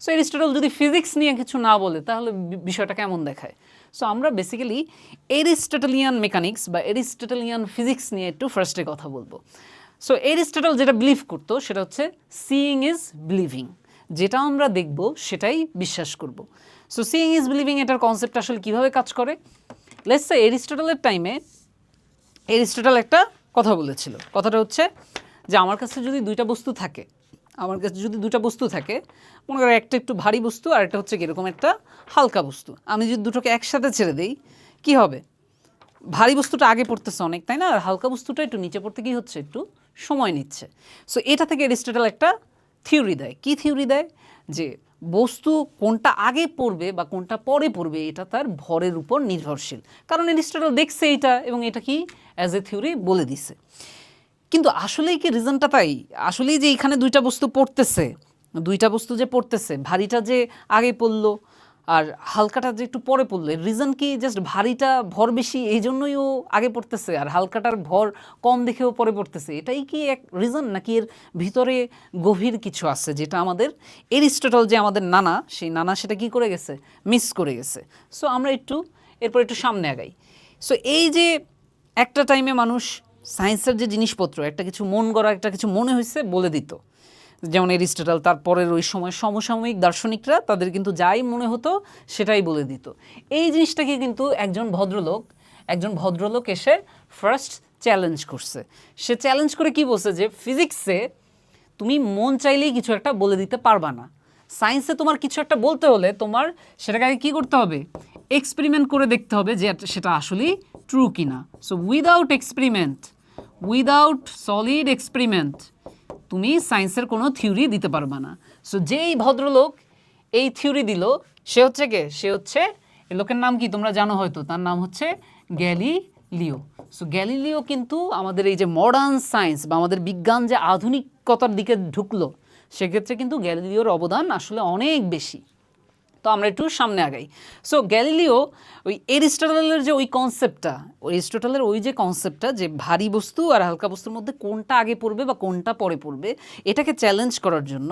So Aristotle যদি physics নিয়ে কিছু না বলে তাহলে বিষয়টা কেমন দেখায়? সো আমরা বেসিক্যালি এরিস্টটলিয়ান মেকানিক্স বা এরিস্টটলিয়ান ফিজিক্স নিয়ে একটু ফার্স্টে কথা বলবো। সো এরিস্টটল যেটা বিলিভ করতো সেটা হচ্ছে সিইং ইজ বিলিভিং, যেটা আমরা দেখব সেটাই বিশ্বাস করব। সো সিইং ইজ বিলিভিং এটার কনসেপ্ট আসলে কীভাবে কাজ করে, লেটস সে এরিস্টটলের টাইমে এরিস্টটল একটা কথা বলেছিল। কথাটা হচ্ছে যে আমার কাছে যদি দুইটা বস্তু থাকে, মনে করো একটা একটু ভারী বস্তু আর একটা হচ্ছে এরকম একটা হালকা বস্তু, আমি যদি দুটোকে একসাথে ছেড়ে দিই কি হবে? ভারী বস্তুটা আগে পড়তেছে অনেক, তাই না? আর হালকা বস্তুটা একটু নিচে পড়তে কি হচ্ছে, একটু সময় নিচ্ছে। সো এটা থেকে এরিস্টটল একটা থিওরি দেয়। কি থিওরি দেয়? যে বস্তু কোনটা আগে পড়বে বা কোনটা পরে পড়বে এটা তার ভরের উপর নির্ভরশীল। কারণ এরিস্টটল দেখছে এটা এবং এটা কি অ্যাজ এ থিওরি বলে দিছে। কিন্তু আসলেই কি রিজনটা তাই? আসলেই যে এখানে দুইটা বস্তু যে পড়তেছে, ভারীটা যে আগে পড়লো আর হালকাটা যে একটু পরে পড়লো, রিজন কি জাস্ট ভারীটা ভর বেশি এই জন্যই ও আগে পড়তেছে আর হালকাটার ভর কম দেখেও পরে পড়তেছে? এটাই কি এক রিজন, নাকি এর ভিতরে গভীর কিছু আছে যেটা আমাদের এরিস্টটল যে আমাদের নানা, সেই নানা সেটা কি করে গেছে, মিস করে গেছে? সো আমরা এরপর একটু সামনে আগাই। সো এই যে একটা টাইমে মানুষ সায়েন্সের যে জিনিসপত্র একটা কিছু মন গড়া একটা কিছু মনে হয়েছে বলে দিত, যেমন এরিস্টটল, তারপরের ওই সময় সমসাময়িক দার্শনিকরা তাদের কিন্তু যাই মনে হতো সেটাই বলে দিত। এই জিনিসটাকে কিন্তু একজন ভদ্রলোক এসে ফার্স্ট চ্যালেঞ্জ করছে। সে চ্যালেঞ্জ করে কি বলছে যে ফিজিক্সে তুমি মন চাইলেই কিছু একটা বলে দিতে পারবা না, সায়েন্সে তোমার কিছু একটা বলতে হলে তোমার সেটাকে আগে কী করতে হবে, এক্সপেরিমেন্ট করে দেখতে হবে যে সেটা আসলেই ট্রু কিনা। সো উইদাউট সলিড এক্সপেরিমেন্ট তুমি সায়েন্সের কোনো থিওরি দিতে পারবা না। সো যেই ভদ্রলোক এই থিওরি দিল সে হচ্ছে কে? সে হচ্ছে, এই লোকের নাম কি তোমরা জানো হয়তো, তার নাম হচ্ছে গ্যালিলিও। সো গ্যালিলিও কিন্তু আমাদের এই যে মডার্ন সায়েন্স বা আমাদের বিজ্ঞান যে আধুনিকতার দিকে ঢুকলো সেক্ষেত্রে কিন্তু গ্যালিলিওর অবদান আসলে অনেক বেশি। তো আমরা একটু সামনে আগাই। সো গ্যালিলিও ওই এরিস্টটলের যে ওই কনসেপ্টটা যে ভারী বস্তু আর হালকা বস্তুর মধ্যে কোনটা আগে পড়বে বা কোনটা পরে পড়বে এটাকে চ্যালেঞ্জ করার জন্য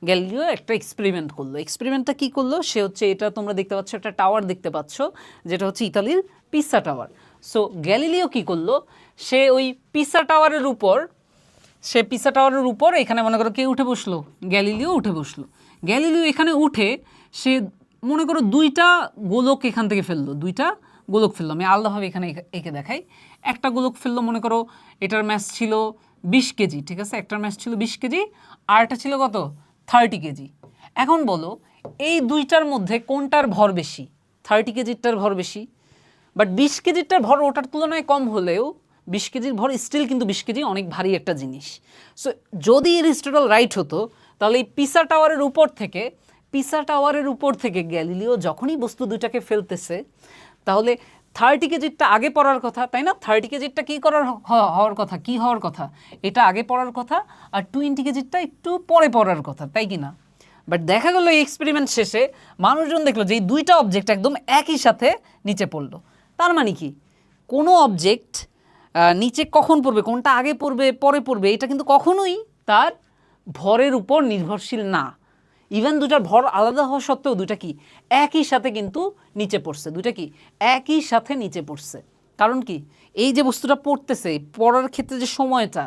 গ্যালিলিও একটা এক্সপেরিমেন্ট করলো। এক্সপেরিমেন্টটা কী করলো? সে হচ্ছে, এটা তোমরা দেখতে পাচ্ছ একটা টাওয়ার দেখতে পাচ্ছ যেটা হচ্ছে ইতালির পিসা টাওয়ার। সো গ্যালিলিও কী করলো? সে ওই পিসা টাওয়ারের উপর এখানে মনে করো কে উঠে বসলো? গ্যালিলিও উঠে বসলো। গ্যালিলিও এখানে উঠে সে মনে করো দুইটা গোলক এখান থেকে ফেললো, আমি আলাদাভাবে এখানে এঁকে দেখাই। একটা গোলক ফেললো, মনে করো এটার ম্যাস ছিল 20 কেজি, ঠিক আছে, একটার ম্যাস ছিল 20 কেজি আর এটা ছিল কত, 30 কেজি। এখন বলো এই দুইটার মধ্যে কোনটার ভর বেশি? 30 কেজিরটার ভর বেশি। বাট 20 কেজিরটার ভর ওটার তুলনায় কম হলেও 20 কেজির ভর স্টিল কিন্তু 20 কেজি অনেক ভারী একটা জিনিস। সো যদি এরিস্টটল রাইট হতো তাহলে এই পিসা টাওয়ারের উপর থেকে গ্যালিলিও যখনই বস্তু দুইটাকে ফেলতেছে তাহলে 30 কেজিরটা আগে পড়ার কথা, তাই না? 30 কেজিরটা কী হওয়ার কথা, এটা আগে পড়ার কথা, আর 20 কেজিরটা একটু পরে পড়ার কথা, তাই কি না? বাট দেখা গেল এই এক্সপেরিমেন্ট শেষে মানুষজন দেখলো যে এই দুইটা অবজেক্ট একদম একই সাথে নিচে পড়লো। তার মানে কি, কোনো অবজেক্ট নিচে কখন পড়বে, কোনটা আগে পড়বে পরে পড়বে, এটা কিন্তু কখনোই তার ভরের উপর নির্ভরশীল না। ইভেন দুটার ভর আলাদা হওয়া সত্ত্বেও দুটা কি একই সাথে কিন্তু নিচে পড়ছে। কারণ কি, এই যে বস্তুটা পড়তেছে, পড়ার ক্ষেত্রে যে সময়টা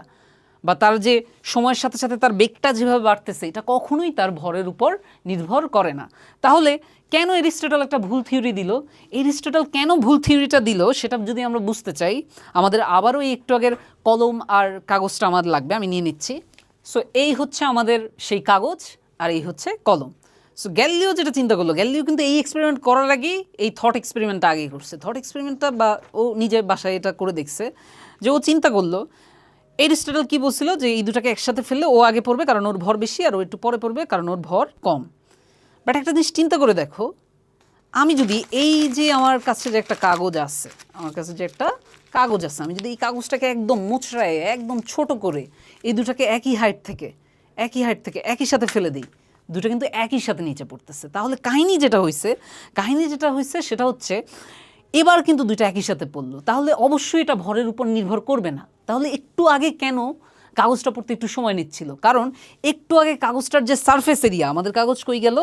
বা তার যে সময়ের সাথে সাথে তার বেগটা যেভাবে বাড়তেছে এটা কখনোই তার ভরের উপর নির্ভর করে না। তাহলে কেন এরিস্টটল একটা ভুল থিওরি দিল? এরিস্টটল কেন ভুল থিওরিটা দিল সেটা যদি আমরা বুঝতে চাই আমাদের আবারও এই একটু আগের কলম আর কাগজটা আমাদের লাগবে, আমি নিয়ে নিচ্ছি। সো এই হচ্ছে আমাদের সেই কাগজ আর এই হচ্ছে কলম। সো গ্যালিলিও যেটা চিন্তা করলো, গ্যালিলিও কিন্তু এই এক্সপেরিমেন্ট করার আগেই এই থট এক্সপেরিমেন্টটা আগেই করছে। বা ও নিজের বাসায় এটা করে দেখছে যে ও চিন্তা করলো এরিস্টটল কি বলছিল যে এই দুটাকে একসাথে ফেললে ও আগে পড়বে কারণ ওর ভর বেশি আর ও একটু পরে পড়বে কারণ ওর ভর কম। বাট একটা জিনিস চিন্তা করে দেখো, আমি যদি এই যে আমার কাছে যে একটা কাগজ আছে, আমি যদি এই কাগজটাকে একদম মুচড়ায় একদম ছোট করে এই দুটাকে একই হাইট থেকে একই সাথে ফেলে দিই, দুটো কিন্তু একই সাথে নিচে পড়তেছে। তাহলে কাহিনী যেটা হয়েছে সেটা হচ্ছে এবার কিন্তু দুইটা একই সাথে পড়লো, তাহলে অবশ্যই এটা ভরের উপর নির্ভর করবে না। তাহলে একটু আগে কেন কাগজটা পড়তে একটু সময় নিচ্ছিল, কারণ একটু আগে কাগজটার যে সারফেস এরিয়া, আমাদের কাগজ কই গেল,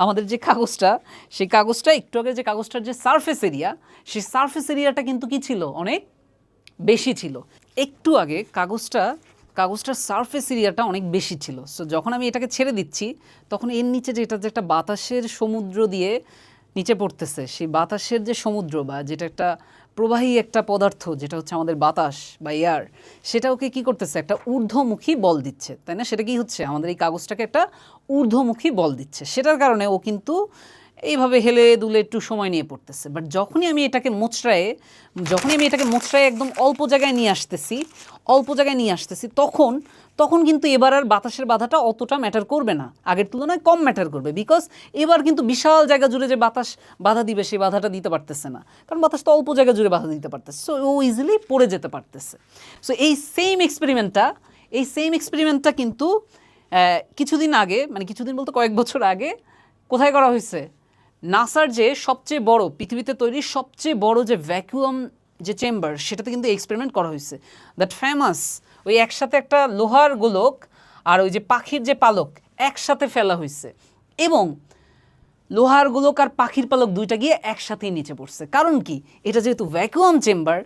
আমাদের যে কাগজটা, সেই কাগজটা একটু আগে যে কাগজটার যে সারফেস এরিয়া, সেই সারফেস এরিয়াটা কিন্তু কি ছিল, অনেক বেশি ছিল। একটু আগে কাগজটার সারফেস এরিয়াটা অনেক বেশি ছিল। সো যখন আমি এটাকে ছেড়ে দিচ্ছি, তখন এর নিচে যে এটা যে একটা বাতাসের সমুদ্র দিয়ে নিচে পড়তেছে, সেই বাতাসের যে সমুদ্র বা যেটা একটা প্রবাহী একটা পদার্থ, যেটা হচ্ছে আমাদের বাতাস বা এয়ার, সেটা ওকে কী করতেছে, একটা ঊর্ধ্বমুখী বল দিচ্ছে, তাই না? সেটা কি হচ্ছে, আমাদের এই কাগজটাকে একটা ঊর্ধ্বমুখী বল দিচ্ছে, সেটার কারণে ও কিন্তু এইভাবে হেলে দুলে একটু সময় নিয়ে পড়তেছে। বাট যখনই আমি এটাকে মোচড়ায় একদম অল্প জায়গায় নিয়ে আসতেছি, তখন কিন্তু এবার আর বাতাসের বাধাটা অতটা ম্যাটার করবে না, আগের তুলনায় কম ম্যাটার করবে, বিকজ এবার কিন্তু বিশাল জায়গা জুড়ে যে বাতাস বাধা দিবে, সেই বাধাটা দিতে পারতেছে না, কারণ বাতাস তো অল্প জায়গা জুড়ে বাধা দিতে পারতেছে। সো ও ইজিলি পড়ে যেতে পারতেছে। সো এই সেম এক্সপেরিমেন্টটা কিন্তু কিছুদিন আগে, মানে কিছুদিন বলতে কয়েক বছর আগে কোথায় করা হয়েছে, নাসার যে সবচেয়ে বড়, পৃথিবীতে তৈরি সবচেয়ে বড় যে ভ্যাকুয়াম যে চেম্বার, সেটাতে কিন্তু এক্সপেরিমেন্ট করা হয়েছে। দ্যাট ফেমাস, ওই একসাথে একটা লোহার গোলক আর ওই যে পাখির যে পালক একসাথে ফেলা হয়েছে, এবং লোহার গোলক আর পাখির পালক দুইটা গিয়ে একসাথেই নিচে পড়ছে। কারণ কি, এটা যেহেতু ভ্যাকুয়াম চেম্বার,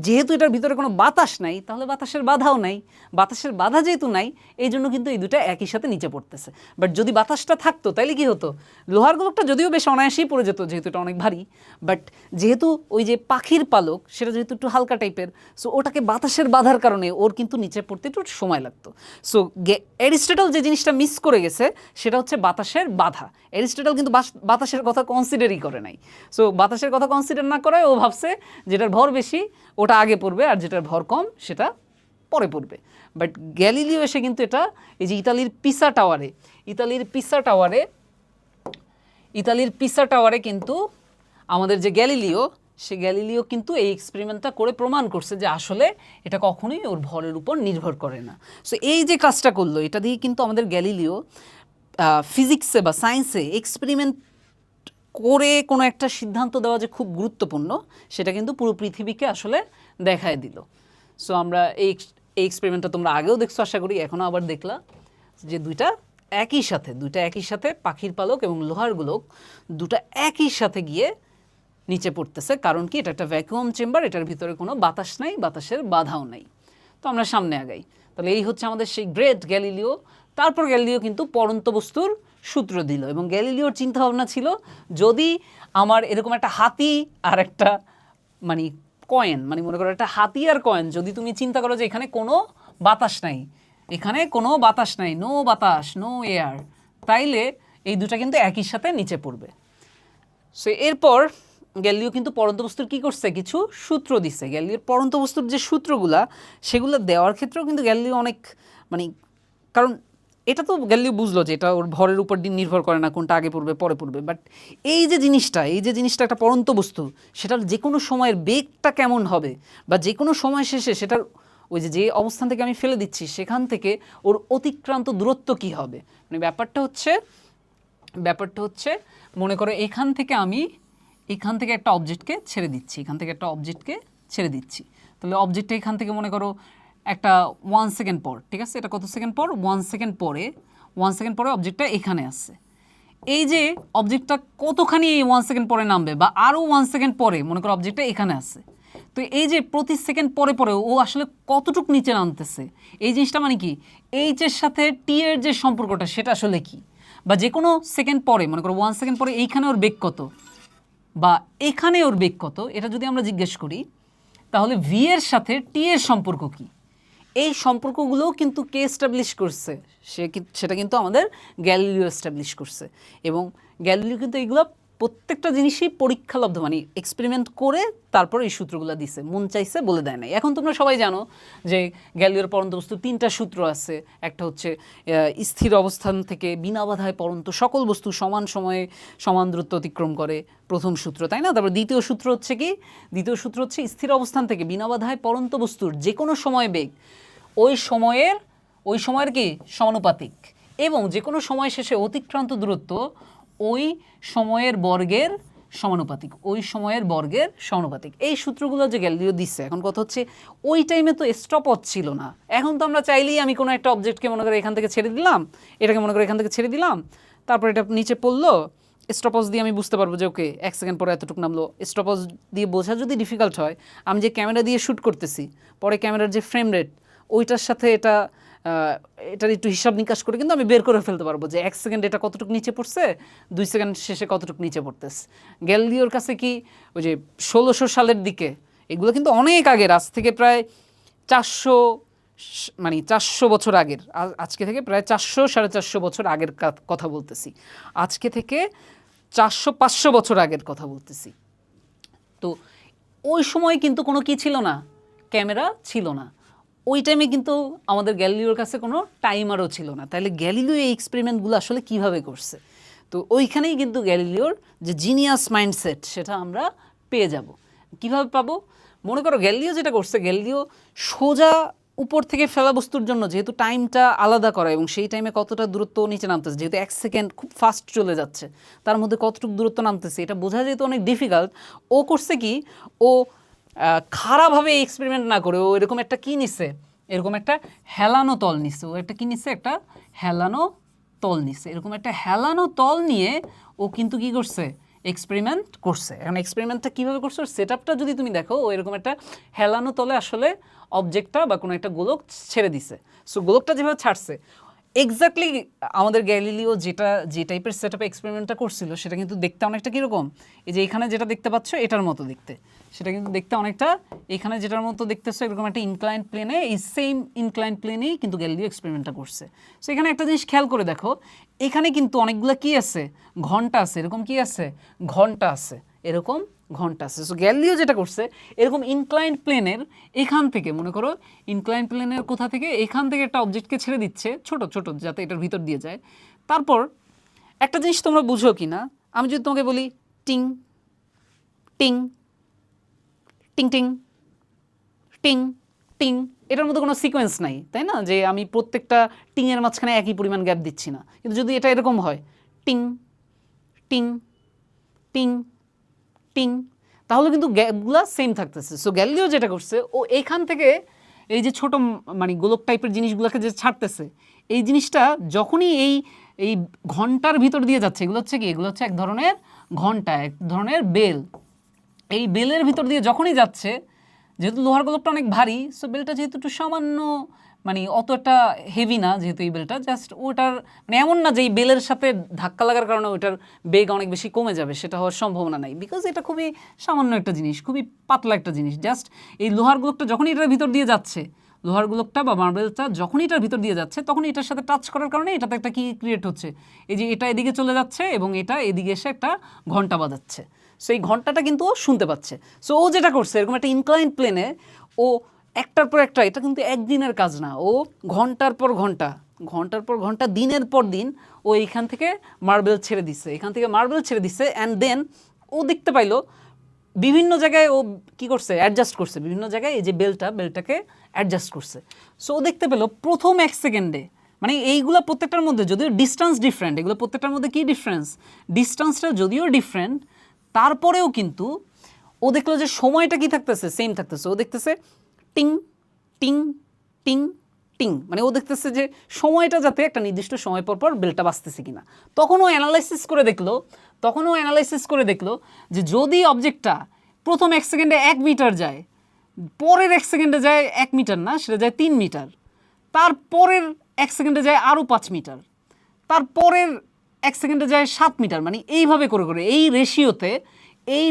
যেহেতু এটার ভিতরে কোনো বাতাস নাই, তাহলে বাতাসের বাধাও নাই, বাতাসের বাধা যেহেতু নাই, এই জন্য কিন্তু এই দুটা একই সাথে নিচে পড়তেছে। বাট যদি বাতাসটা থাকতো, তাহলে কি হতো, লোহার গোলকটা যদিও বেশ অনায়াসেই পড়ে যেত, যেহেতু এটা অনেক ভারী, বাট যেহেতু ওই যে পাখির পালক সেটা যেহেতু একটু হালকা টাইপের, সো ওটাকে বাতাসের বাধার কারণে ওর কিন্তু নিচে পড়তে একটু সময় লাগতো। সো অ্যারিস্টটল যে জিনিসটা মিস করে গেছে, সেটা হচ্ছে বাতাসের বাধা। অ্যারিস্টটল কিন্তু বাতাসের কথা কনসিডারই করে নাই। সো বাতাসের কথা কনসিডার না করায় ও ভাবছে যেটার ভর বেশি ওটা আগে পড়বে, আর যেটার ভর কম সেটা পরে পড়বে। বাট গ্যালিলিও এসে কিন্তু এটা, এই যে ইতালির পিসা টাওয়ারে কিন্তু আমাদের যে গ্যালিলিও কিন্তু এই এক্সপেরিমেন্টটা করে প্রমাণ করছে যে আসলে এটা কখনোই ওর ভরের উপর নির্ভর করে না। সো এই যে কাজটা করলো, এটা দিয়ে কিন্তু আমাদের গ্যালিলিও ফিজিক্সে বা সায়েন্সে এক্সপেরিমেন্ট করে কোনো একটা সিদ্ধান্ত দেওয়া যে খুব গুরুত্বপূর্ণ, সেটা কিন্তু পুরো পৃথিবীকে আসলে দেখায় দিল। সো আমরা এই এক্সপেরিমেন্টটা তোমরা আগেও দেখছো আশা করি, এখনও আবার দেখলা, যে দুইটা একই সাথে পাখির পালক এবং লোহার গোলক দুটা একই সাথে গিয়ে নিচে পড়তেছে। কারণ কি, এটা একটা ভ্যাকুয়াম চেম্বার, এটার ভিতরে কোনো বাতাস নাই, বাতাসের বাধাও নাই। তো আমরা সামনে আগাই। তাহলে এই হচ্ছে আমাদের সেই গ্রেট গ্যালিলিও। তারপর গ্যালিলিও কিন্তু পড়ন্ত বস্তুর সূত্র দিল, এবং গ্যালিলিওর চিন্তাভাবনা ছিল, যদি আমার এরকম একটা হাতি আর একটা মানে কয়েন, মানে মনে করো একটা হাতি আর কয়েন, যদি তুমি চিন্তা করো যে এখানে কোনো বাতাস নাই, নো বাতাস, নো এয়ার, তাইলে এই দুটা কিন্তু একই সাথে নিচে পড়বে। সো এরপর গ্যালিলিও কিন্তু পড়ন্ত বস্তুর কী করছে, কিছু সূত্র দিছে। গ্যালিলিওর পড়ন্ত বস্তুর যে সূত্রগুলা, সেগুলো দেওয়ার ক্ষেত্রেও কিন্তু গ্যালিলিও অনেক, মানে কারণ এটা তো গ্যালিলিও বুঝলো যে এটা ওর ভরের উপর নির্ভর করে না, কোনটা আগে পড়বে পরে পড়বে। বাট এই যে জিনিসটা একটা পড়ন্ত বস্তু, সেটার যে কোনো সময়ের বেগটা কেমন হবে, বা যে কোনো সময় শেষে সেটার ওই যে অবস্থান থেকে আমি ফেলে দিচ্ছি, সেখান থেকে ওর অতিক্রান্ত দূরত্ব কী হবে। মানে ব্যাপারটা হচ্ছে মনে করো এখান থেকে একটা অবজেক্টকে ছেড়ে দিচ্ছি, তাহলে অবজেক্টটা এখান থেকে মনে করো একটা 1 সেকেন্ড পর, ঠিক আছে, এটা কত সেকেন্ড পর, 1 সেকেন্ড পরে অবজেক্টটা এখানে আসছে। এই যে অবজেক্টটা কতখানি এই 1 সেকেন্ড পরে নামবে, বা আরও 1 সেকেন্ড পরে মনে করো অবজেক্টটা এখানে আসছে, তো এই যে প্রতি সেকেন্ড পরে ও আসলে কতটুক নিচে নামতেছে, এই জিনিসটা মানে কি, এইচের সাথে টি এর যে সম্পর্কটা, সেটা আসলে কি, বা যে কোনো সেকেন্ড পরে মনে করো 1 সেকেন্ড পরে এইখানে ওর বেগ কত, বা এখানে ওর বেগ কত, এটা যদি আমরা জিজ্ঞেস করি, তাহলে ভি এর সাথে টি এর সম্পর্ক কি, এই সম্পর্কগুলোও কিন্তু কে এস্টাবলিশ করছে, সেটা কিন্তু আমাদের গ্যালিলিও এস্টাবলিশ করছে। এবং গ্যালিলিও কিন্তু এইগুলো প্রত্যেকটা জিনিসই পরীক্ষালব্ধ, মানে এক্সপেরিমেন্ট করে তারপর এই সূত্রগুলো দিছে, মন চাইছে বলে দেয় নাই। এখন তোমরা সবাই জানো যে গ্যালিলিওর পড়ন্ত বস্তুর 3টা সূত্র আছে। একটা হচ্ছে স্থির অবস্থান থেকে বিনা বাধায় পড়ন্ত সকল বস্তু সমান সময়ে সমান দূরত্ব অতিক্রম করে, প্রথম সূত্র, তাই না? তারপর দ্বিতীয় সূত্র হচ্ছে স্থির অবস্থান থেকে বিনা বাধায় পড়ন্ত বস্তুর যে কোনো সময় বেগ ওই সময়ের কি সমানুপাতিক, এবং যে কোনো সময় শেষে অতিক্রান্ত দূরত্ব ওই সময়ের বর্গের সমানুপাতিক, ওই সময়ের বর্গের সমানুপাতিক। এই সূত্রগুলো যে গ্যালিলিও দিচ্ছে, এখন কথা হচ্ছে ওই টাইমে তো স্টপওয়াচ ছিল না। এখন তো আমরা চাইলেই আমি কোনো একটা অবজেক্টকে মনে করে এখান থেকে ছেড়ে দিলাম, এটাকে মনে করে এখান থেকে ছেড়ে দিলাম, তারপর এটা নিচে পড়লো, স্টপওয়াচ দিয়ে আমি বুঝতে পারবো যে ওকে 1 সেকেন্ড পরে এতটুকু নামলো। স্টপওয়াচ দিয়ে বোঝা যদি ডিফিকাল্ট হয়, আমি যে ক্যামেরা দিয়ে শ্যুট করতেছি, পরে ক্যামেরার যে ফ্রেম রেট ওইটার সাথে এটার একটু হিসাব নিকাশ করে কিন্তু আমি বের করে ফেলতে পারবো যে 1 সেকেন্ড এটা কতটুকু নিচে পড়ছে, 2 সেকেন্ড শেষে কতটুকু নিচে পড়তেছে। গ্যালিলিওর কাছে কি ওই যে 1600 সালের দিকে, এগুলো কিন্তু অনেক আগের, আজ থেকে প্রায় 400 বছর আগের, আজকে থেকে প্রায় 400-450 বছর আগের কথা বলতেছি, আজকে থেকে 400-500 বছর আগের কথা বলতেছি। তো ওই সময় কিন্তু কোনো কি ছিল না, ক্যামেরা ছিল না। ওই টাইমে কিন্তু আমাদের গ্যালিলিওর কাছে কোনো টাইমারও ছিল না। তাহলে গ্যালিলিও এই এক্সপেরিমেন্টগুলো আসলে কিভাবে করছে? তো ওইখানেই কিন্তু গ্যালিলিওর যে জিনিয়াস মাইন্ডসেট সেটা আমরা পেয়ে যাব। কিভাবে পাবো? মনে করো গ্যালিলিও যেটা করছে, গ্যালিলিও সোজা উপর থেকে ফেলা বস্তুর জন্য যেহেতু টাইমটা আলাদা করা এবং সেই টাইমে কতটা দূরত্ব নিচে নামতেছে, যেহেতু 1 সেকেন্ড খুব ফাস্ট চলে যাচ্ছে, তার মধ্যে কতটুকু দূরত্ব নামতেছে এটা বোঝা যেহেতু অনেক ডিফিকাল্ট, ও করছে কি, ও খারাপভাবে এক্সপেরিমেন্ট না করে ও এরকম একটা কী নিছে, এরকম একটা হেলানো তল নিছে। ও একটা কী নিছে, একটা হেলানো তল নিছে। এরকম একটা হেলানো তল নিয়ে ও কিন্তু কী করছে, এক্সপেরিমেন্ট করছে। এখন এক্সপেরিমেন্টটা কীভাবে করছে, ওর সেট আপটা যদি তুমি দেখো, ও এরকম একটা হেলানো তলে আসলে অবজেক্টটা বা কোনো একটা গোলক ছেড়ে দিছে। সো গোলকটা যেভাবে ছাড়ছে এক্স্যাক্টলি আমাদের গ্যালিলিও যে টাইপের সেট আপে এক্সপেরিমেন্টটা করছিল সেটা কিন্তু দেখতে অনেকটা কীরকম, এই যে এখানে যেটা দেখতে পাচ্ছ এটার মতো দেখতে, সেটা কিন্তু দেখতে অনেকটা এখানে যেটার মতো দেখতেছো এরকম একটা ইনক্লাইন্ড প্লেনে, এই সেম ইনক্লাইন্ড প্লেনেই কিন্তু গ্যালিলিও এক্সপেরিমেন্টটা করছে। সো এখানে একটা জিনিস খেয়াল করে দেখো, এখানে কিন্তু অনেকগুলো কী আছে, ঘন্টা আছে, এরকম কি আছে, ঘন্টা আছে, এরকম ঘন্টা আছে। সো গ্যালিলিও যেটা করছে, এরকম ইনক্লাইন্ড প্লেনের এখান থেকে, মনে করো ইনক্লাইন্ড প্লেনের কোথা থেকে, এখান থেকে একটা অবজেক্টকে ছেড়ে দিচ্ছে ছোট ছোট, যাতে এটার ভিতর দিয়ে যায়। তারপর একটা জিনিস তোমরা বুঝো কি না, আমি যদি তোমাকে বলি টিং টিং টিং টিং টিং টিং, এটার মধ্যে কোনো সিকোয়েন্স নাই, তাই না, যে আমি প্রত্যেকটা টিংয়ের মাঝখানে একই পরিমাণ গ্যাপ দিচ্ছি না। কিন্তু যদি এটা এরকম হয় টিং টিং টিং টিং, তাহলে কিন্তু গ্যাপগুলো সেম থাকতেছে। সো গ্যালিলিও যেটা করছে, ও এইখান থেকে এই যে ছোট মানে গোলক টাইপের জিনিসগুলোকে যে ছাড়তেছে, এই জিনিসটা যখনই এই ঘন্টার ভিতর দিয়ে যাচ্ছে, এগুলো হচ্ছে কি, এগুলো হচ্ছে এক ধরনের ঘন্টা, এক ধরনের বেল। এই বেলের ভিতর দিয়ে যখনই যাচ্ছে, যেহেতু লোহার গোলকটা অনেক ভারী, সো বেলটা যেহেতু একটু সামান্য মানে অত একটা হেভি না, যেহেতু এই বেলটা জাস্ট ওটার মানে এমন না যে এই বেলের সাথে ধাক্কা লাগার কারণে ওটার বেগ অনেক বেশি কমে যাবে, সেটা হওয়ার সম্ভাবনা নাই, বিকজ এটা খুবই সামান্য একটা জিনিস, খুবই পাতলা একটা জিনিস। জাস্ট এই লোহার গোলকটা যখনই এটার ভিতর দিয়ে যাচ্ছে, লোহার গোলকটা বা মার্বেলটা যখনই এটার ভিতর দিয়ে যাচ্ছে, তখন এটার সাথে টাচ করার কারণে এটাতে একটা কি ক্রিয়েট হচ্ছে, এই যে এটা এদিকে চলে যাচ্ছে এবং এটা এদিকে এসে একটা ঘন্টা বাজাচ্ছে। সো এই ঘন্টাটা কিন্তু ও শুনতে পাচ্ছে। সো ও যেটা করছে, এরকম একটা ইনক্লাইন্ড প্লেনে ও একটার পর একটা, এটা কিন্তু একদিনের কাজ না, ও ঘন্টার পর ঘন্টা, ঘন্টার পর ঘন্টা, দিনের পর দিন ও এইখান থেকে মার্বেল ছেড়ে দিচ্ছে, এখান থেকে মার্বেল ছেড়ে দিচ্ছে। অ্যান্ড দেন ও দেখতে পাইলো বিভিন্ন জায়গায় ও কী করছে, অ্যাডজাস্ট করছে বিভিন্ন জায়গায়, এই যে বেলটাকে অ্যাডজাস্ট করছে। সো ও দেখতে পেলো প্রথম 1 সেকেন্ডে, মানে এইগুলো প্রত্যেকটার মধ্যে যদিও ডিস্টেন্স ডিফারেন্ট, এগুলো প্রত্যেকটার মধ্যে কী ডিফারেন্স, ডিস্টেন্সটা যদিও ডিফারেন্ট, তারপরেও কিন্তু ও দেখলো যে সময়টা কি থাকতেছে, সেম থাকতেছে। ও দেখতেছে টিং টিং টিং টিং, মানে ও দেখতেছে যে সময়টা যাতে একটা নির্দিষ্ট সময় পর পর বেলটা বাজতেছে কিনা। তখন ও অ্যানালাইসিস করে দেখলো যে যদি অবজেক্টটা প্রথম 1 সেকেন্ডে 1 মিটার যায়, পরের 1 সেকেন্ডে যায় 1 মিটার না, সেটা যায় 3 মিটার, তারপরের 1 সেকেন্ডে যায় আরও 5 মিটার, তারপরের 1 সেকেন্ডে যায় 7 মিটার, মানে এইভাবে করে করে এই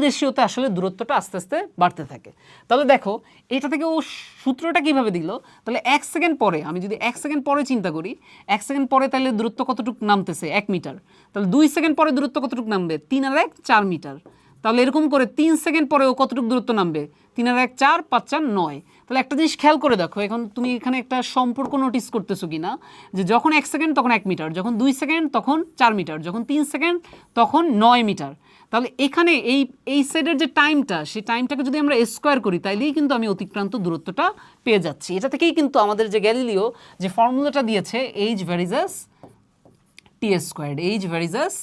রেশিওতে আসলে দূরত্বটা আস্তে আস্তে বাড়তে থাকে। তাহলে দেখো এটা থেকে ও সূত্রটা কিভাবে দিল, তাহলে 1 সেকেন্ড পরে, আমি যদি 1 সেকেন্ড পরে চিন্তা করি, 1 সেকেন্ড পরে তাহলে দূরত্ব কতটুকু নামতেছে, 1 মিটার, তাহলে 2 সেকেন্ড পরে দূরত্ব কতটুকু নামবে, 3 আর 1 4 মিটার, তাহলে এরকম করে 3 সেকেন্ড পরে ও কতটুকু দূরত্ব নামবে, 3 আর 1 4, 5 4 9। তাহলে একটা জিনিস খেয়াল করে দেখো, এখন তুমি এখানে একটা সম্পর্ক নোটিস করতেছো কি না, যে যখন 1 সেকেন্ড তখন 1 মিটার, যখন 2 সেকেন্ড তখন 4 মিটার, যখন 3 সেকেন্ড তখন 9 মিটার। তাহলে এখানে এই সাইডের যে টাইমটা, সেই টাইমটাকে যদি আমরা স্কোয়ার করি, তাইলেই কিন্তু আমি অতিক্রান্ত দূরত্বটা পেয়ে যাচ্ছি। এটা থেকেই কিন্তু আমাদের যে গ্যালিলিও যে ফর্মুলাটা দিয়েছে, এইচ ভ্যারিজাস টি স্কোয়ার্ড, এইচ ভ্যারিজাস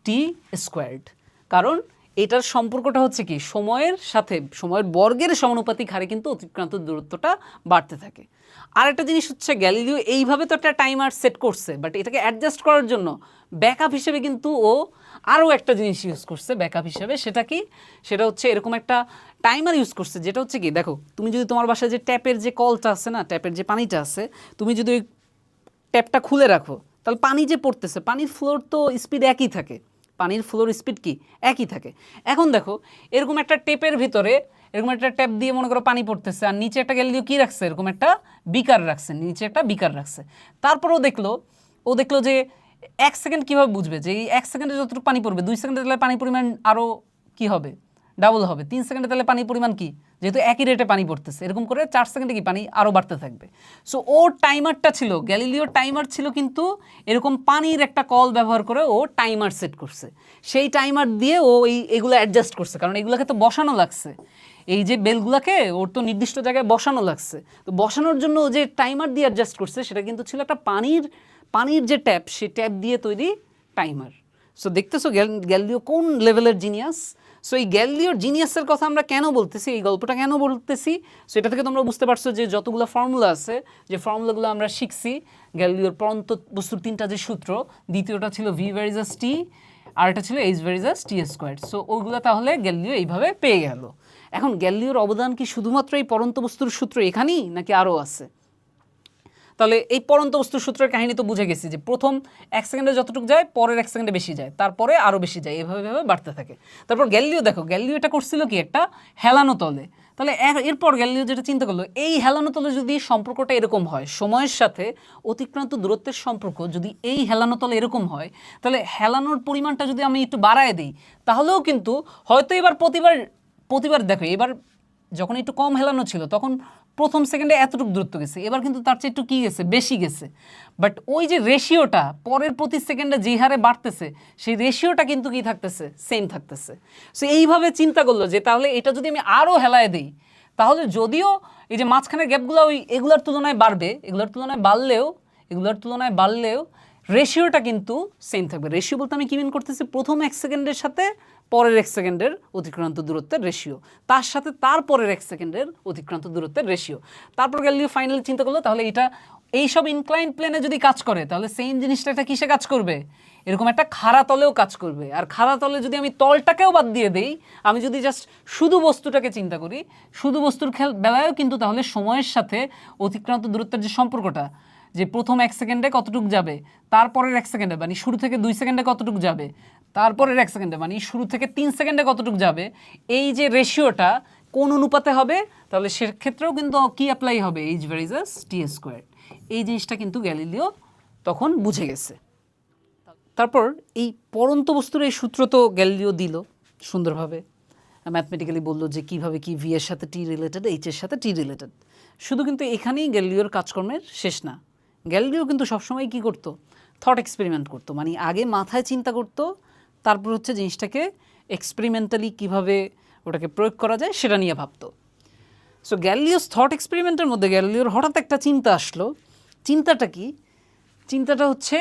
টি স্কোয়ার্ড, কারণ এটার সম্পর্কটা হচ্ছে কি সময়ের সাথে সময়ের বর্গের সমানুপাতিক হারে কিন্তু অতিক্রান্ত দূরত্বটা বাড়তে থাকে। আর একটা জিনিস হচ্ছে গ্যালিলিও এইভাবে তো একটা টাইমার সেট করছে, বাট এটাকে অ্যাডজাস্ট করার জন্য ব্যাকআপ হিসেবে কিন্তু ও আরও একটা জিনিস ইউজ করছে ব্যাকআপ হিসেবে। সেটা কি? সেটা হচ্ছে এরকম একটা টাইমার ইউজ করছে, যেটা হচ্ছে কি দেখো, তুমি যদি তোমার বাসায় যে ট্যাপের যে কলটা আছে না, ট্যাপের যে পানিটা আছে, তুমি যদি ওই ট্যাপটা খুলে রাখো তাহলে পানি যে পড়তেছে, পানির ফ্লোর তো স্পিড একই থাকে, পানির ফ্লোর স্পিড কি একই থাকে। এখন দেখো এরকম একটা টেপের ভিতরে এরকম একটা ট্যাপ দিয়ে মনে করো পানি পড়তেছে, আর নিচে একটা গ্যালিলিও কি রাখছে, এরকম একটা বিকার রাখছে, নিচে একটা বিকার রাখছে। তারপর ও দেখলো যে 1 সেকেন্ড কীভাবে বুঝবে যে এই 1 সেকেন্ডে যতটুকু পানি পড়বে, 2 সেকেন্ডে তাহলে পানির পরিমাণ আরও কি হবে, ডাবল হবে, 3 সেকেন্ডে তাহলে পানির পরিমাণ কি, যেহেতু একই রেটে পানি পড়তেছে, এরকম করে 4 সেকেন্ডে কি পানি আরও বাড়তে থাকবে। সো ওর টাইমারটা ছিল, গ্যালিলিওর টাইমার ছিল কিন্তু এরকম পানির একটা কল ব্যবহার করে ও টাইমার সেট করছে। সেই টাইমার দিয়ে ও এগুলো অ্যাডজাস্ট করছে, কারণ এগুলোকে তো বসানো লাগছে, এই যে বেলগুলোকে ওর তো নির্দিষ্ট জায়গায় বসানো লাগছে। তো বসানোর জন্য ও যে টাইমার দিয়ে অ্যাডজাস্ট করছে সেটা কিন্তু ছিল একটা পানির যে ট্যাপ, সেই ট্যাপ দিয়ে তৈরি টাইমার। সো দেখতেছো গ্যালিলিও কোন লেভেলের জিনিয়াস। সো এই গ্যালিলিওর জিনিয়াসের কথা আমরা কেন বলতেছি, এই গল্পটা কেন বলতেছি, সো এটা থেকে তোমরা বুঝতে পারছো যে যতগুলো ফর্মুলা আছে, যে ফর্মুলাগুলো আমরা শিখছি গ্যালিলিওর পরন্ত বস্তুর 3টা যে সূত্র, দ্বিতীয়টা ছিল ভি ভেরিজাস টি, আর এটা ছিল এইচ ভেরিজাস টি স্কোয়ার। সো ওইগুলো তাহলে গ্যালিলিও এইভাবে পেয়ে গেল। এখন গ্যালিলিওর অবদান কি শুধুমাত্র এই পরন্ত বস্তুর সূত্র এখানেই, নাকি আরও আছে? তাহলে এই পরন্ত বস্তুর সূত্রের কাহিনী তো বুঝে গেছি যে প্রথম 1 সেকেন্ডে যতটুকু যায়, পরের 1 সেকেন্ডে বেশি যায়, তারপরে আরও বেশি যায়, এভাবে বাড়তে থাকে। তারপর গ্যালিলিও দেখো, গ্যালিলিও এটা করছিল কি একটা হেলানো তলে। তাহলে এরপর গ্যালিলিও যেটা চিন্তা করলো, এই হেলানো তলে যদি সম্পর্কটা এরকম হয়, সময়ের সাথে অতিক্রান্ত দূরত্বের সম্পর্ক যদি এই হেলানো তলে এরকম হয়, তাহলে হেলানোর পরিমাণটা যদি আমি একটু বাড়ায় দিই, তাহলেও কিন্তু হয়তো এবার প্রতিবার দেখো, এবার যখন একটু কম হেলানো ছিল তখন প্রথম সেকেন্ডে এতটুকু দূরত্ব গেছে, এবার কিন্তু তার চেয়ে একটু কী গেছে, বেশি গেছে। বাট ওই যে রেশিওটা পরের প্রতি সেকেন্ডে যে হারে বাড়তেছে, সেই রেশিওটা কিন্তু কি থাকতেছে, সেম থাকতেছে। সো এইভাবে চিন্তা করলো যে তাহলে এটা যদি আমি আরও হেলায় দিই, তাহলে যদিও এই যে মাঝখানের গ্যাপগুলো এগুলোর তুলনায় বাড়বে, এগুলোর তুলনায় বাড়লেও রেশিওটা কিন্তু সেম থাকবে। রেশিও বলতে আমি কি মিন করতেছি, প্রথম 1 সেকেন্ডের সাথে পরের 1 সেকেন্ডের অতিক্রান্ত দূরত্বের রেশিও, তার সাথে তারপরের 1 সেকেন্ডের অতিক্রান্ত দূরত্বের রেশিও। তারপর গ্যালিলিও ফাইনালি চিন্তা করলো তাহলে এটা এইসব ইনক্লাইন প্লেনে যদি কাজ করে, তাহলে সেম জিনিসটা এটা কিসে কাজ করবে, এরকম একটা খাড়া তলেও কাজ করবে। আর খাড়া তলে যদি আমি তলটাকেও বাদ দিয়ে দেই, আমি যদি জাস্ট শুধু বস্তুটাকে চিন্তা করি, শুধু বস্তুর বেলায়ও কিন্তু তাহলে সময়ের সাথে অতিক্রান্ত দূরত্বের যে সম্পর্কটা, যে প্রথম 1 সেকেন্ডে কতটুকু যাবে, তারপরের 1 সেকেন্ডে মানে শুরু থেকে 2 সেকেন্ডে কতটুকু যাবে, তারপরের 1 সেকেন্ডে মানে শুরু থেকে 3 সেকেন্ডে কতটুকু যাবে, এই যে রেশিওটা কোন অনুপাতে হবে, তাহলে সেক্ষেত্রেও কিন্তু কি অ্যাপ্লাই হবে, এইচ ভেরিজাস টি স্কোয়ার। এই জিনিসটা কিন্তু গ্যালিলিও তখন বুঝে গেছে। তারপর এই পরন্ত বস্তুর এই সূত্র তো গ্যালিলিও দিল সুন্দরভাবে, ম্যাথমেটিক্যালি বললো যে কীভাবে কি ভি এর সাথে টি রিলেটেড, এইচ এর সাথে টি রিলেটেড। শুধু কিন্তু এখানেই গ্যালিলিওর কাজকর্মের শেষ না, গ্যালিলিও কিন্তু সবসময় কী করতো, থট এক্সপেরিমেন্ট করতো, মানে আগে মাথায় চিন্তা করতো, তারপর হচ্ছে জিনিসটাকে এক্সপেরিমেন্টালি কীভাবে ওটাকে প্রয়োগ করা যায় সেটা নিয়ে ভাবতো। সো গ্যালিলিওস থট এক্সপেরিমেন্টের মধ্যে গ্যালিলিওর হঠাৎ একটা চিন্তা আসলো। চিন্তাটা কি? চিন্তাটা হচ্ছে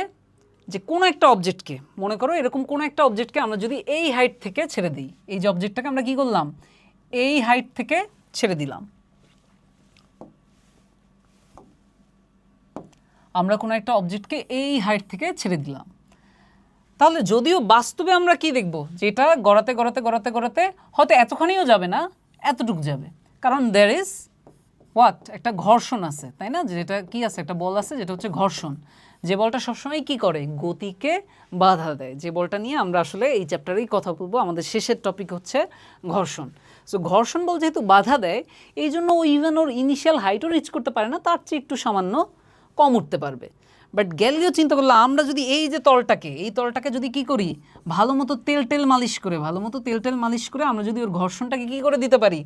যে কোনো একটা অবজেক্টকে, মনে করো এরকম কোনো একটা অবজেক্টকে আমরা যদি এই হাইট থেকে ছেড়ে দিই, এই যে অবজেক্টটাকে আমরা কী করলাম, এই হাইট থেকে ছেড়ে দিলাম, আমরা কোনো একটা অবজেক্টকে এই হাইট থেকে ছেড়ে দিলাম, তাহলে যদিও বাস্তবে আমরা কি দেখব, যেটা গড়াতে গড়াতে গড়াতে গড়াতে হয়তো এতখানিও যাবে না, এতটুকু যাবে, কারণ দেয়ার ইজ একটা ঘর্ষণ আছে, তাই না? যেটা কি আছে, একটা বল আছে যেটা হচ্ছে ঘর্ষণ, যে বলটা সবসময় কি করে, গতিকে বাধা দেয়, যে বলটা নিয়ে আমরা আসলে এই চ্যাপ্টারেই কথা বলবো, আমাদের শেষের টপিক হচ্ছে ঘর্ষণ। সো ঘর্ষণ বল যেহেতু বাধা দেয়, এই জন্য ও ইভেন ওর ইনিশিয়াল হাইটও রিচ করতে পারে না, তার চেয়ে একটু সামান্য কম উঠতে পারবে। বাট গ্যালিলিও চিন্তা করলো আমরা যদি এই যে তলটাকে যদি কি করি, ভালো মতো তেল মালিশ করে আমরা যদি ওর ঘর্ষণটাকে কি করে দিতে পারি,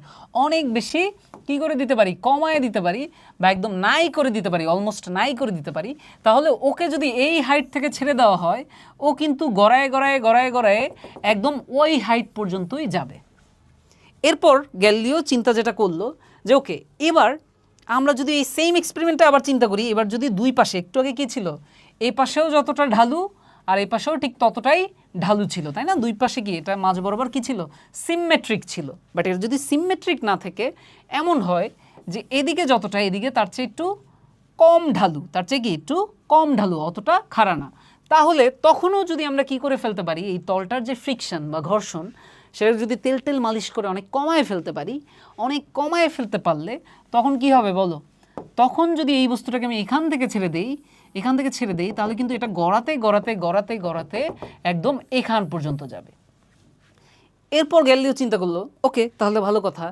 অনেক বেশি কি করে দিতে পারি, কমায় দিতে পারি, বা একদম নাই করে দিতে পারি, অলমোস্ট নাই করে দিতে পারি, তাহলে ওকে যদি এই হাইট থেকে ছেড়ে দেওয়া হয়, ও কিন্তু গড়ায় একদম ওই হাইট পর্যন্তই যাবে। এরপর গ্যালিলিও চিন্তা যেটা করলো যে ওকে, এবার আমরা যদি এই সেম এক্সপেরিমেন্টটা আবার চিন্তা করি, এবার যদি দুই পাশে, একটু আগে কী ছিল, এই পাশেও যতটা ঢালু আর এই পাশেও ঠিক ততটাই ঢালু ছিল, তাই না? দুই পাশে কি এটা মাঝ বরাবর কি ছিল? সিমমেট্রিক ছিল। বাট এর যদি সিমমেট্রিক না থেকে এমন হয় যে এদিকে যতটা, এদিকে তার চেয়ে একটু কম ঢালু, তার চেয়ে কি একটু কম ঢালু, অতটা খাড়া না, তাহলে তখনও যদি আমরা কি করে ফেলতে পারি, এই তলটার যে ফ্রিকশন বা ঘর্ষণ সেটা যদি তেল তেল মালিশ করে অনেক কমায় ফেলতে পারি, অনেক কমায় ফেলতে পারলে তখন কি হবে বলো? তখন যদি এই বস্তুটাকে আমি এখান থেকে ছেড়ে দেই তাহলে কিন্তু এটা গড়াতে গড়াতে গড়াতে গড়াতে একদম এখান পর্যন্ত যাবে। এরপর গ্যালিলিও চিন্তা করলো, ওকে তাহলে ভালো কথা,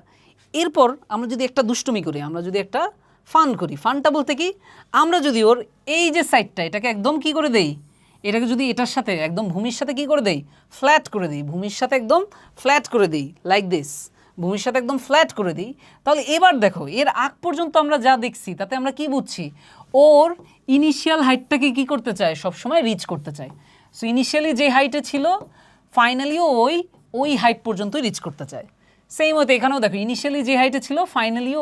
এরপর আমরা যদি একটা দুষ্টুমি করি, আমরা যদি একটা ফান করি। ফানটা বলতে কি, আমরা যদি ওর এই যে সাইডটা এটাকে একদম কি করে দেই, এটাকে যদি এটার সাথে একদম ভূমির সাথে কি করে দেই, ফ্ল্যাট করে দিই, ভূমির সাথে একদম ফ্ল্যাট করে দিই, লাইক দিস, ভূমির সাথে একদম ফ্ল্যাট করে দিই, তাহলে এবার দেখো এর আগ পর্যন্ত আমরা যা দেখছি তাতে আমরা কি বুঝছি, ওর ইনিশিয়াল হাইটটাকে কি করতে চায়, সবসময় রিচ করতে চায়। সো ইনিশিয়ালি যে হাইটে ছিল ফাইনালিও ওই হাইট পর্যন্তই রিচ করতে চায়। সেই মতো এখানেও দেখো ইনিশিয়ালি যে হাইটে ছিল ফাইনালিও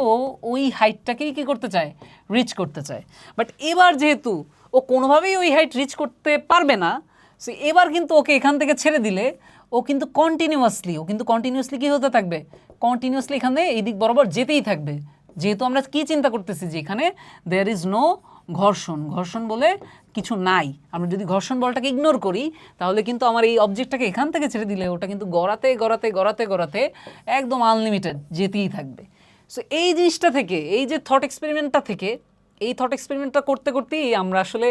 ওই হাইটটাকেই কী করতে চায়, রিচ করতে চায়। বাট এবার যেহেতু ও কোনোভাবেই ওই হাইট রিচ করতে পারবে না, সো এবার কিন্তু ওকে এখান থেকে ছেড়ে দিলে ও কিন্তু কন্টিনিউয়াসলি কী হতে থাকবে, কন্টিনিউয়াসলি এখানে এই দিক বরাবর যেতেই থাকবে। যেহেতু আমরা কি চিন্তা করতেছি যে এখানে দেয়ার ইজ নো ঘর্ষণ বলে কিছু নাই, আমরা যদি ঘর্ষণ বলটাকে ইগনোর করি তাহলে কিন্তু আমার এই অবজেক্টটাকে এখান থেকে ছেড়ে দিলে ওটা কিন্তু গড়াতে গড়াতে গড়াতে গড়াতে একদম আনলিমিটেড যেতেই থাকবে। সো এই জিনিসটা থেকে, এই যে থট এক্সপেরিমেন্টটা থেকে, এই থট এক্সপেরিমেন্টটা করতে করতেই আমরা আসলে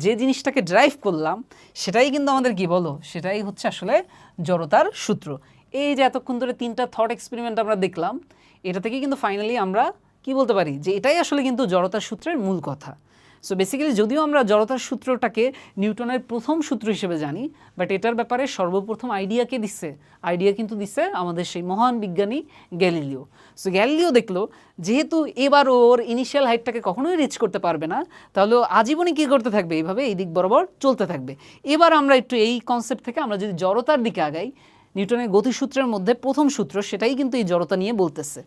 যে জিনিসটাকে ড্রাইভ করলাম সেটাই কিন্তু আমাদের কি বলো, সেটাই হচ্ছে আসলে জড়তার সূত্র। এই যে এতক্ষণ ধরে 3টা থট এক্সপেরিমেন্ট আমরা দেখলাম, এটা থেকে কিন্তু ফাইনালি আমরা কি বলতে পারি যে এটাই আসলে কিন্তু জড়তার সূত্রের মূল কথা। সো বেসিক্যালি যদিও আমরা জড়তার সূত্রটাকে নিউটনের প্রথম সূত্র হিসেবে জানি, বাট এটার ব্যাপারে সর্বপ্রথম আইডিয়াকে দিচ্ছে, আইডিয়া কিন্তু দিচ্ছে আমাদের সেই মহান বিজ্ঞানী গ্যালিলিও। সো গ্যালিলিও দেখলো যেহেতু এবার ওর ইনিশিয়াল হাইটটাকে কখনোই রিচ করতে পারবে না, তাহলে আজীবনই কী করতে থাকবে, এইভাবে এই দিক বরাবর চলতে থাকবে। এবার আমরা একটু এই কনসেপ্ট থেকে আমরা যদি জড়তার দিকে আগাই, নিউটনের গতিসূত্রের মধ্যে প্রথম সূত্র সেটাই কিন্তু এই জড়তা নিয়ে বলতেছে।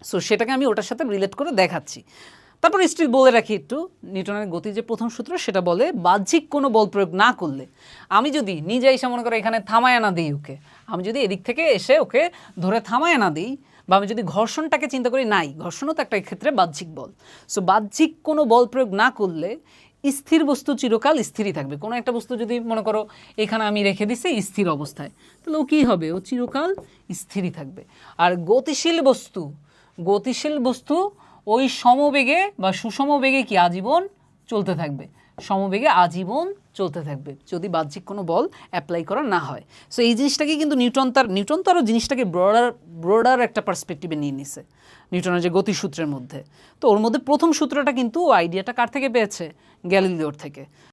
সো সেটাকে আমি ওটার সাথে রিলেট করে দেখাচ্ছি। তারপর স্টিল বলে রাখি একটু, নিউটনের গতির যে প্রথম সূত্র সেটা বলে বাহ্যিক কোনো বল প্রয়োগ না করলে, আমি যদি নিজে এসে মনে করো এখানে থামায় না দিই ওকে, আমি যদি এদিক থেকে এসে ওকে ধরে থামায় না দিই, বা আমি যদি ঘর্ষণটাকে চিন্তা করি, নাই ঘর্ষণও তো একটা ক্ষেত্রে বাহ্যিক বল। সো বাহ্যিক কোনো বল প্রয়োগ না করলে স্থির বস্তু চিরকাল স্থিরই থাকবে। কোনো একটা বস্তু যদি মনে করো এখানে আমি রেখে দিছি স্থির অবস্থায়, তাহলে ও কী হবে, ও চিরকাল স্থিরই থাকবে। আর গতিশীল বস্তু ওই সমবেগে বা সুষম বেগে কি আজীবন চলতে থাকবে, সমবেগে আজীবন চলতে থাকবে যদি বাহ্যিক কোনো বল অ্যাপ্লাই করা না হয়। সো এই জিনিসটাকে কিন্তু নিউটন তো আরও জিনিসটাকে ব্রডার একটা পার্সপেক্টিভে নিয়ে নিছে নিউটনের যে গতিসূত্রের মধ্যে। তো ওর মধ্যে প্রথম সূত্রটা কিন্তু আইডিয়াটা কার থেকে পেয়েছে, গ্যালিলিওর থেকে।